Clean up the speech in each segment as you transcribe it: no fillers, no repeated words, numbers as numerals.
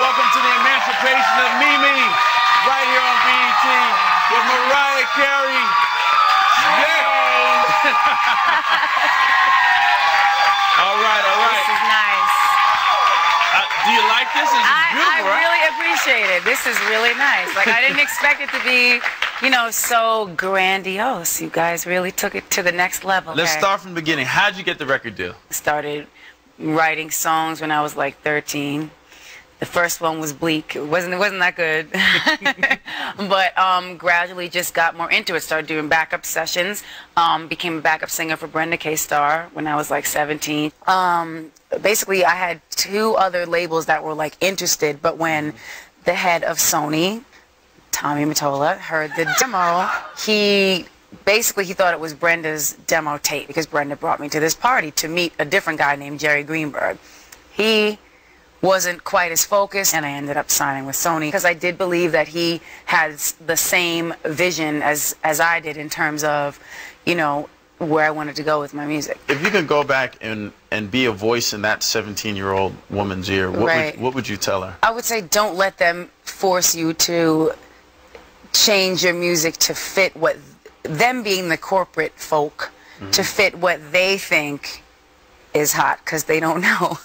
welcome to the emancipation of Mimi, right here on BET with Mariah Carey. Yeah. All right. This is nice. Do you like this? I really appreciate it. This is really nice. Like, I didn't expect it to be, you know, so grandiose. You guys really took it to the next level. Let's start from the beginning. How'd you get the record deal? Started writing songs when I was like 13. The first one was bleak. It wasn't that good. But gradually just got more into it. Started doing backup sessions. Became a backup singer for Brenda K. Starr when I was like 17. Basically, I had 2 other labels that were like interested, but when the head of Sony, Tommy Mottola, heard the demo, he thought it was Brenda's demo tape because Brenda brought me to this party to meet a different guy named Jerry Greenberg. He wasn't quite as focused, and I ended up signing with Sony because I did believe that he has the same vision as I did in terms of, you know, where I wanted to go with my music. If you could go back and be a voice in that 17-year-old woman's ear, what would you tell her? I would say don't let them force you to change your music to fit what them being the corporate folk, to fit what they think is hot, because they don't know.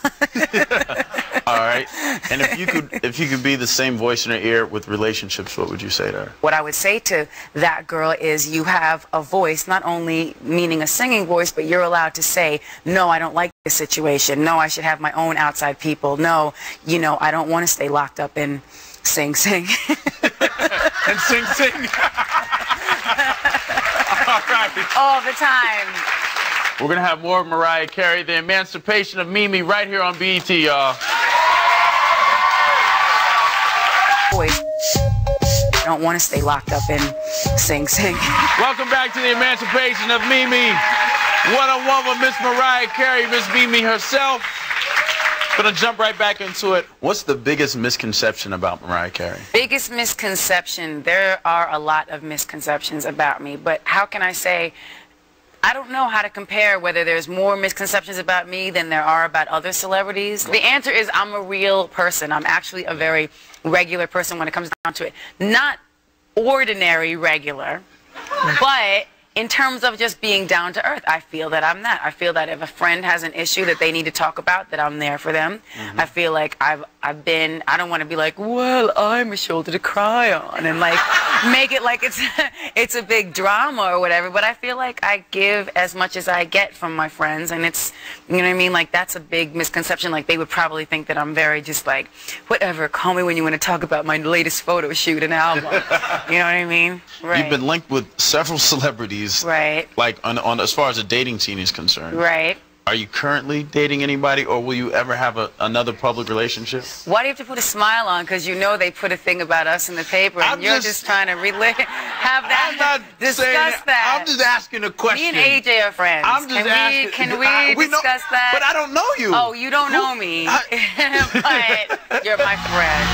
All right. And if you could be the same voice in her ear with relationships, what would you say to her? What I would say to that girl is you have a voice, not only meaning a singing voice, but you're allowed to say, no, I don't like this situation. No, I should have my own outside people. No, you know, I don't want to stay locked up in Sing Sing. And Sing Sing. All right. All the time. We're going to have more of Mariah Carey, the emancipation of Mimi, right here on BET, y'all. I don't want to stay locked up in Sing Sing. Welcome back to the emancipation of Mimi. One-on-one with Miss Mariah Carey, Miss Mimi herself. Gonna jump right back into it. What's the biggest misconception about Mariah Carey? Biggest misconception? There are a lot of misconceptions about me, but how can I say, I don't know how to compare whether there's more misconceptions about me than there are about other celebrities. The answer is I'm a real person. I'm actually a very regular person when it comes down to it. Not ordinary regular, but in terms of just being down to earth, I feel that I'm that. I feel that if a friend has an issue that they need to talk about, that I'm there for them. I feel like I don't want to be like, well, I'm a shoulder to cry on, and like make it like it's a big drama or whatever, but I feel like I give as much as I get from my friends, and it's, you know what I mean, like that's a big misconception. Like they would probably think that I'm very just like, whatever, call me when you want to talk about my latest photo shoot and album. You know what I mean? Right. You've been linked with several celebrities. Right. Like on as far as the dating scene is concerned. Right. Are you currently dating anybody, or will you ever have another public relationship? Why do you have to put a smile on? Because you know they put a thing about us in the paper, and you're just trying to have that. I'm not discuss that. I'm just asking a question. Me and AJ are friends. I'm just asking. Can we discuss that? But I don't know you. Oh, you don't know me. But you're my friend.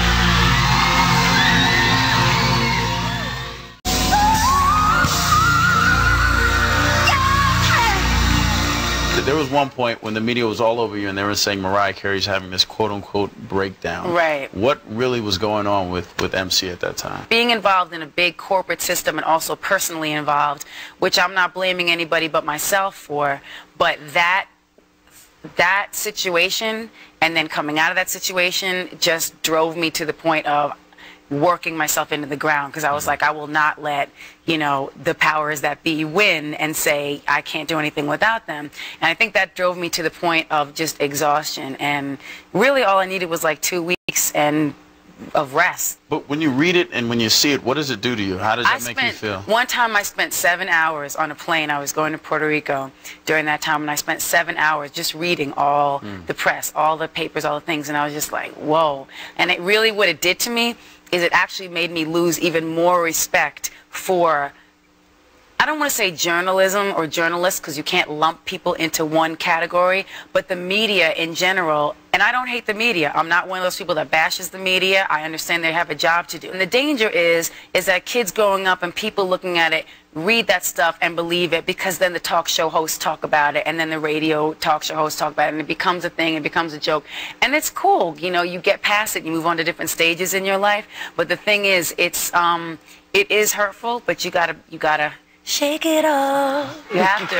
There was one point when the media was all over you and they were saying Mariah Carey's having this quote-unquote breakdown. Right. What really was going on with MC at that time? Being involved in a big corporate system and also personally involved, which I'm not blaming anybody but myself for, but that situation and then coming out of that situation just drove me to the point of working myself into the ground, because I was like, I will not let, you know, the powers that be win and say I can't do anything without them. And I think that drove me to the point of just exhaustion, and really all I needed was like 2 weeks of rest. But when you read it and when you see it, what does it do to you? How does that make you feel? One time I spent 7 hours on a plane. I was going to Puerto Rico during that time, and I spent 7 hours just reading all the press, all the papers, all the things, and I was just like, whoa. And it really, what it did to me is it actually made me lose even more respect for I don't want to say journalism or journalists because you can't lump people into one category, but the media in general, and I don't hate the media. I'm not one of those people that bashes the media. I understand they have a job to do. And the danger is that kids growing up and people looking at it read that stuff and believe it because then the talk show hosts talk about it and then the radio talk show hosts talk about it and it becomes a thing, it becomes a joke. And it's cool, you know, you get past it, you move on to different stages in your life. But the thing is, it is hurtful, but you gotta shake it off. You have to.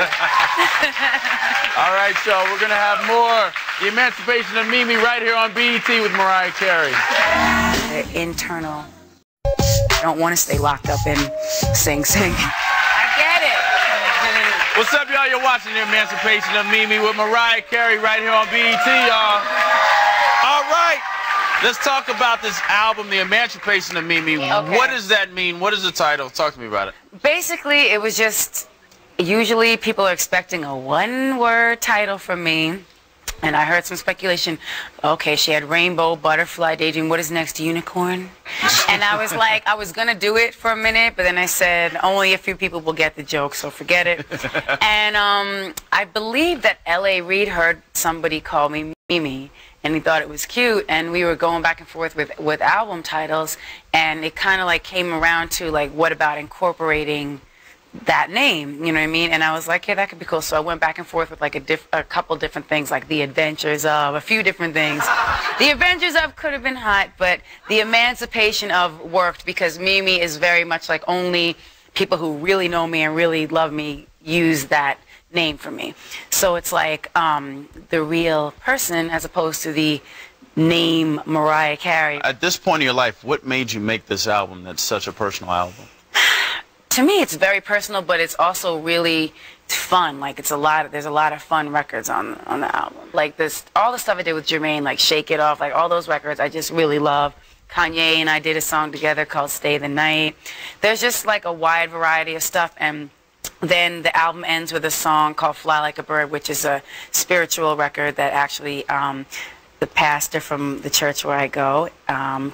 All right, y'all. We're going to have more The Emancipation of Mimi right here on BET with Mariah Carey. The internal. I don't want to stay locked up and sing. I get it. What's up, y'all? You're watching The Emancipation of Mimi with Mariah Carey right here on BET, y'all. All right. Let's talk about this album, The Emancipation of Mimi. Okay. What does that mean? What is the title? Talk to me about it. Basically, it was just, usually people are expecting a one-word title from me. And I heard some speculation. Okay, she had rainbow, butterfly, daydream. What is next, unicorn? And I was like, I was going to do it for a minute, but then I said, only a few people will get the joke, so forget it. And I believe that L.A. Reid heard somebody call me Mimi, and he thought it was cute, and we were going back and forth with album titles, and it kind of like came around to like, what about incorporating that name, you know what I mean? And I was like, yeah, that could be cool. So I went back and forth with like a couple different things, like The Adventures of, a few different things. The Adventures of could have been hot, but The Emancipation of worked because Mimi is very much like only people who really know me and really love me use that name for me. So it's like the real person as opposed to the name Mariah Carey. At this point in your life, what made you make this album that's such a personal album? To me, it's very personal, but it's also really fun. Like there's a lot of fun records on the album. Like this, all the stuff I did with Jermaine, like Shake It Off, like all those records, I just really love. Kanye and I did a song together called Stay the Night. There's just like a wide variety of stuff, and then the album ends with a song called Fly Like a Bird, which is a spiritual record that actually the pastor from the church where I go,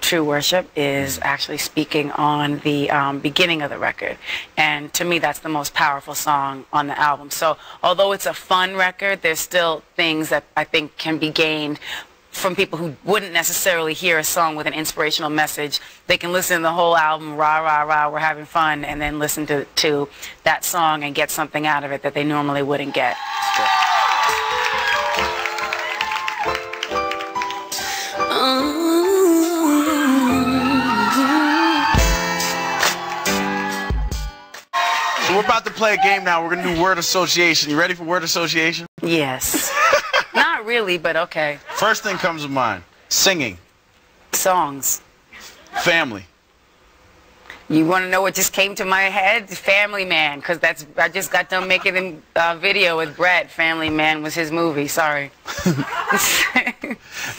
True Worship, is actually speaking on the beginning of the record. And to me, that's the most powerful song on the album. So although it's a fun record, there's still things that I think can be gained from people who wouldn't necessarily hear a song with an inspirational message. They can listen to the whole album, rah, rah, rah, we're having fun, and then listen to that song and get something out of it that they normally wouldn't get. So we're about to play a game now. We're going to do word association. You ready for word association? Yes. Not really, but okay. First thing comes to mind. Singing. Songs. Family. You want to know what just came to my head? Family Man, because I just got done making a video with Brett. Family Man was his movie. Sorry.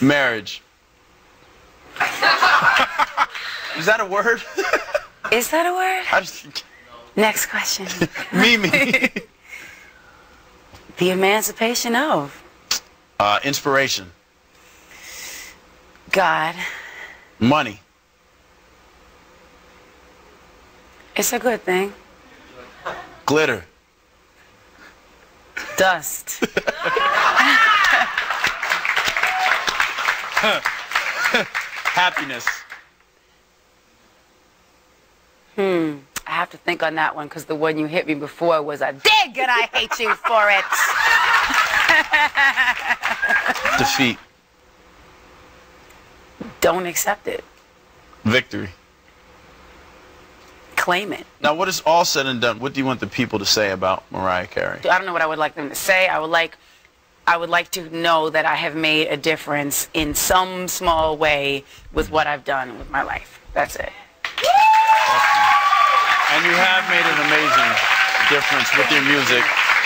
Marriage. Is that a word? Is that a word? Next question. Mimi. The Emancipation of. Inspiration. God. Money. It's a good thing. Glitter. Dust. Happiness. I have to think on that one because the one you hit me before was a dig and I hate you for it. Defeat. Don't accept it. Victory. Claim it. Now, what is all said and done? What do you want the people to say about Mariah Carey? I don't know what I would like them to say. I would like to know that I have made a difference in some small way with what I've done with my life. That's it. And you have made an amazing difference with your music.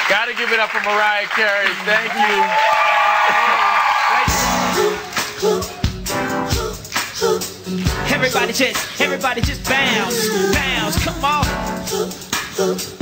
Gotta give it up for Mariah Carey. Thank you. Everybody just bounce, bounce, come on.